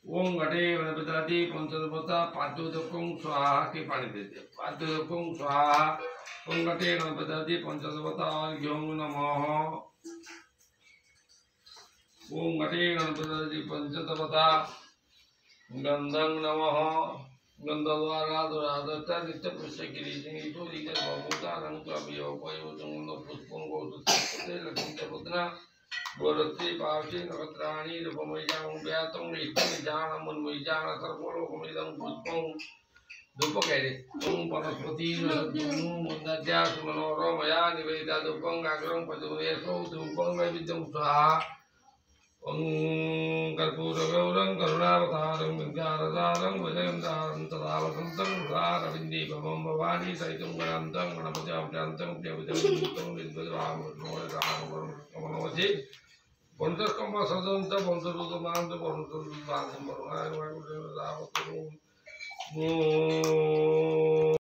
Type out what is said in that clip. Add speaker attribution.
Speaker 1: ओम घटे गणपति पंचदेवता पाद्योदकं स्वाहा के पानी देते पाद्योदकं स्वाहा ओम घटे गणपति पंचदेवता अर्घ्यं नमः ओम घटे गणपति पंचदेवता गंधं नमः गंधद्वारा दुरादत्ता नित्य पुष्य किरीटिं इतो दिक्कत बहुतारं कवियो पयोजंग पुष्पं गोसुते लक्ष्मीपुत्र गोरत्रि पावसी नवत्राणि रूपमयं व्यातं नित्यानं मुन्मयं सर्वलोकमिदं पुष्पं धूपकैरे ओम वनस्पति नमो मुद्या सुमनोरमया निवेदा धूपं गाग्रं पदुनेसो धूपं वैविध्यं स्वाहा ओम कर्पूरगौरं करुणावतारं विद्यारदारं भजयन्तारं तदा वसन्तं रविन्दीपमं भवानी सहितं गणान्तं गणपत्याभ्यान्तं प्रियविजयन्तं विद्वद्रामनोजे पंचस्कंभ सदंत पंचदूतमांत पंचदूतमांत